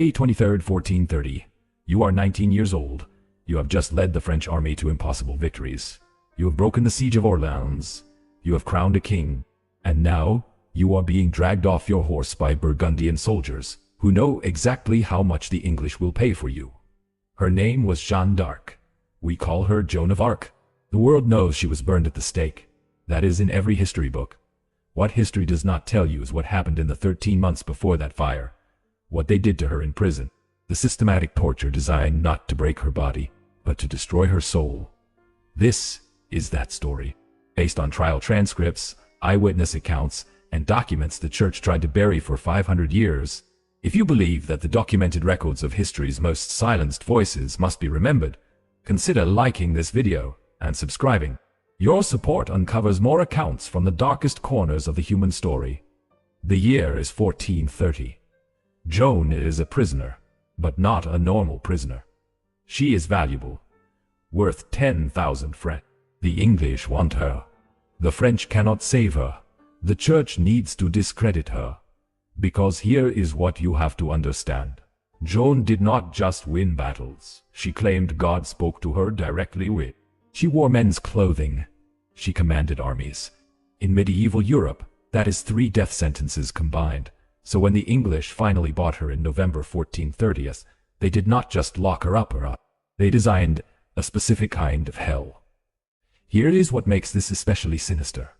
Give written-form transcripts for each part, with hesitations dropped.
May 23rd, 1430. You are 19 years old. You have just led the French army to impossible victories. You have broken the siege of Orleans. You have crowned a king. And now, you are being dragged off your horse by Burgundian soldiers, who know exactly how much the English will pay for you. Her name was Jeanne d'Arc. We call her Joan of Arc. The world knows she was burned at the stake. That is in every history book. What history does not tell you is what happened in the 13 months before that fire. What they did to her in prison. The systematic torture designed not to break her body, but to destroy her soul. This is that story. Based on trial transcripts, eyewitness accounts, and documents the church tried to bury for 500 years. If you believe that the documented records of history's most silenced voices must be remembered, consider liking this video and subscribing. Your support uncovers more accounts from the darkest corners of the human story. The year is 1430. Joan is a prisoner, but not a normal prisoner. She is valuable, worth 10,000 francs. The English want her. The French cannot save her. The church needs to discredit her. Because here is what you have to understand. Joan did not just win battles. She claimed God spoke to her directly with. She wore men's clothing. She commanded armies. In medieval Europe, that is 3 death sentences combined. So when the English finally bought her in November 1430, they did not just lock her up. They designed a specific kind of hell. Here is what makes this especially sinister.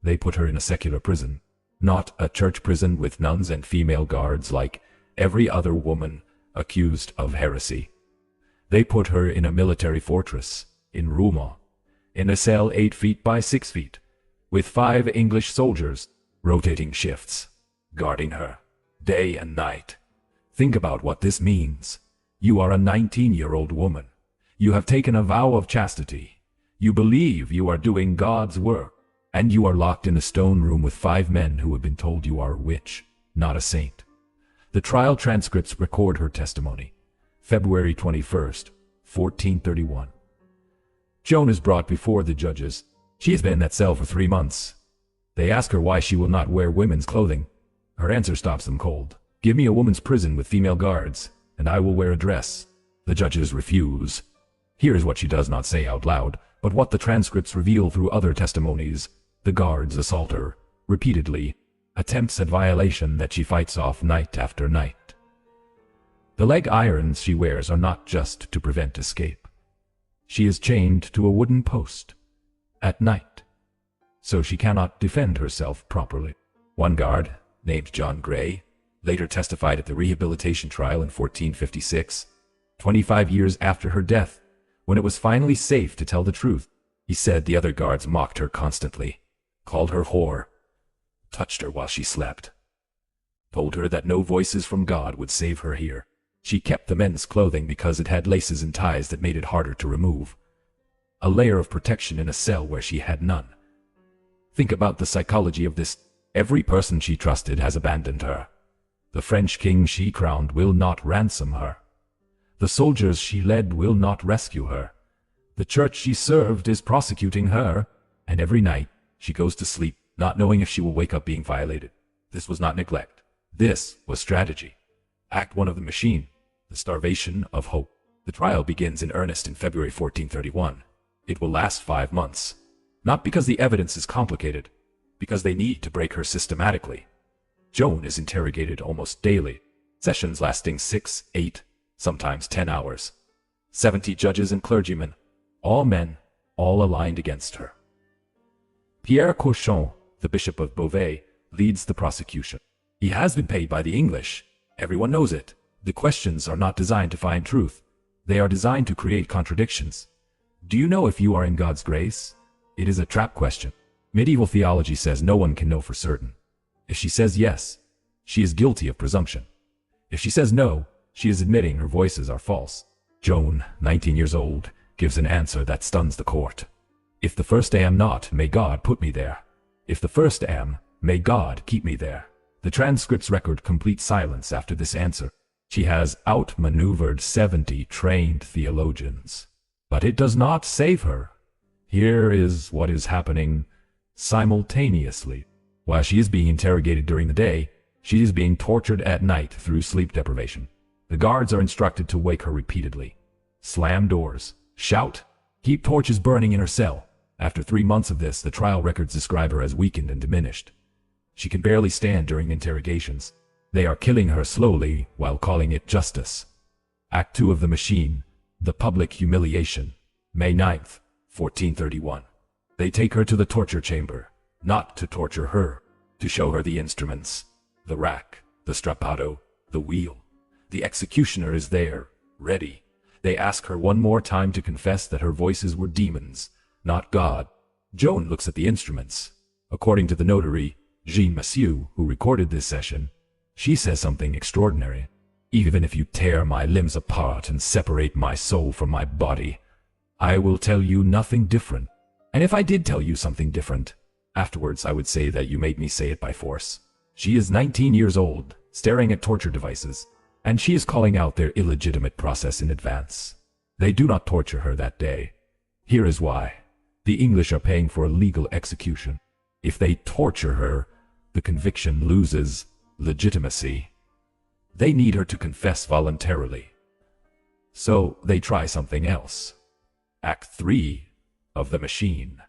They put her in a secular prison, not a church prison with nuns and female guards like every other woman accused of heresy. They put her in a military fortress in Rouen, in a cell 8 feet by 6 feet, with 5 English soldiers, rotating shifts, guarding her, day and night. Think about what this means. You are a 19-year-old woman. You have taken a vow of chastity. You believe you are doing God's work, and you are locked in a stone room with 5 men who have been told you are a witch, not a saint. The trial transcripts record her testimony. February 21st, 1431. Joan is brought before the judges. She has been in that cell for 3 months. They ask her why she will not wear women's clothing. Her answer stops them cold. Give me a woman's prison with female guards, and I will wear a dress. The judges refuse. Here is what she does not say out loud, but what the transcripts reveal through other testimonies. The guards assault her, repeatedly, attempts at violation that she fights off night after night. The leg irons she wears are not just to prevent escape. She is chained to a wooden post at night, so she cannot defend herself properly. One guard, named John Gray, later testified at the rehabilitation trial in 1456, 25 years after her death, when it was finally safe to tell the truth. He said the other guards mocked her constantly, called her whore, touched her while she slept, told her that no voices from God would save her here. She kept the men's clothing because it had laces and ties that made it harder to remove. A layer of protection in a cell where she had none. Think about the psychology of this. Every person she trusted has abandoned her. The French king she crowned will not ransom her. The soldiers she led will not rescue her. The church she served is prosecuting her, and every night she goes to sleep, not knowing if she will wake up being violated. This was not neglect. This was strategy. Act 1 of the machine, the starvation of hope. The trial begins in earnest in February 1431. It will last 5 months. Not because the evidence is complicated, because they need to break her systematically. Joan is interrogated almost daily, sessions lasting 6, 8, sometimes 10 hours. 70 judges and clergymen, all men, all aligned against her. Pierre Cochon, the Bishop of Beauvais, leads the prosecution. He has been paid by the English. Everyone knows it. The questions are not designed to find truth. They are designed to create contradictions. Do you know if you are in God's grace? It is a trap question. Medieval theology says no one can know for certain. If she says yes, she is guilty of presumption. If she says no, she is admitting her voices are false. Joan, 19 years old, gives an answer that stuns the court. If the first am not, may God put me there. If the first am, may God keep me there. The transcripts record complete silence after this answer. She has outmaneuvered 70 trained theologians. But it does not save her. Here is what is happening simultaneously. While she is being interrogated during the day, she is being tortured at night through sleep deprivation. The guards are instructed to wake her repeatedly. Slam doors. Shout. Keep torches burning in her cell. After 3 months of this, the trial records describe her as weakened and diminished. She can barely stand during interrogations. They are killing her slowly while calling it justice. Act 2 of The Machine. The Public Humiliation. May 9th, 1431. They take her to the torture chamber, not to torture her, to show her the instruments, the rack, the strappado, the wheel. The executioner is there, ready. They ask her one more time to confess that her voices were demons, not God. Joan looks at the instruments. According to the notary, Jean Massieu, who recorded this session, she says something extraordinary. Even if you tear my limbs apart and separate my soul from my body, I will tell you nothing different. And if I did tell you something different, afterwards I would say that you made me say it by force. She is 19 years old, staring at torture devices, and she is calling out their illegitimate process in advance. They do not torture her that day. Here is why. The English are paying for a legal execution. If they torture her, the conviction loses legitimacy. They need her to confess voluntarily. So they try something else. Act 3 of The Machine.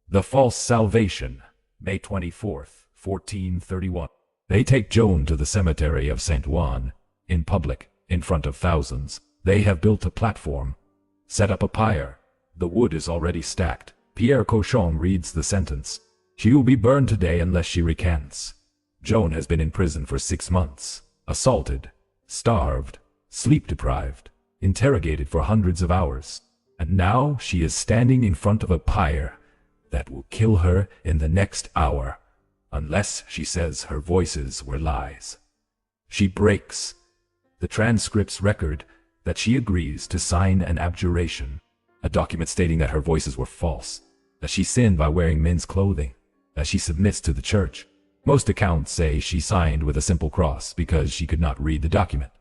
The False Salvation. May 24th, 1431. They take Joan to the cemetery of Saint Juan, in public, in front of thousands. They have built a platform, set up a pyre. The wood is already stacked. Pierre Cochon reads the sentence. She will be burned today unless she recants. Joan has been in prison for 6 months, assaulted, starved, sleep-deprived, interrogated for hundreds of hours. And now she is standing in front of a pyre that will kill her in the next hour, unless she says her voices were lies. She breaks the transcript's record that she agrees to sign an abjuration, a document stating that her voices were false, that she sinned by wearing men's clothing, that she submits to the church. Most accounts say she signed with a simple cross because she could not read the document.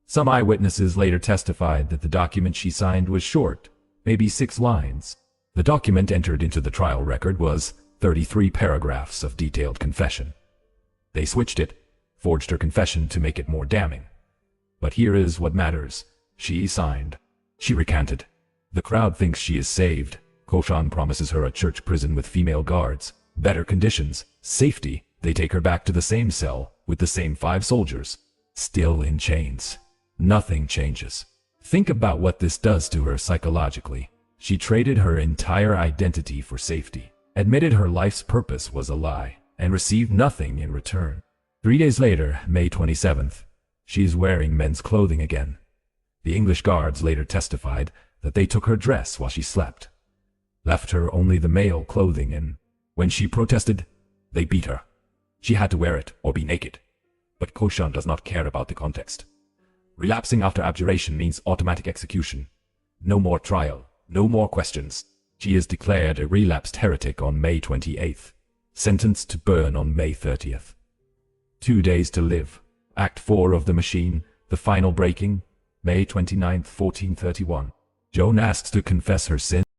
Some eyewitnesses later testified that the document she signed was short, maybe 6 lines. The document entered into the trial record was 33 paragraphs of detailed confession. They switched it, forged her confession to make it more damning. But here is what matters. She signed. She recanted. The crowd thinks she is saved. Cochon promises her a church prison with female guards, better conditions, safety. They take her back to the same cell with the same 5 soldiers, still in chains. Nothing changes. Think about what this does to her psychologically. She traded her entire identity for safety, admitted her life's purpose was a lie, and received nothing in return. 3 days later, May 27th, she is wearing men's clothing again. The English guards later testified that they took her dress while she slept, left her only the male clothing, and when she protested, they beat her. She had to wear it or be naked. But Cochon does not care about the context. Relapsing after abjuration means automatic execution. No more trial, no more questions. She is declared a relapsed heretic on May 28th, sentenced to burn on May 30th. 2 days to live. Act 4 of The Machine, the final breaking, May 29th, 1431. Joan asks to confess her sin.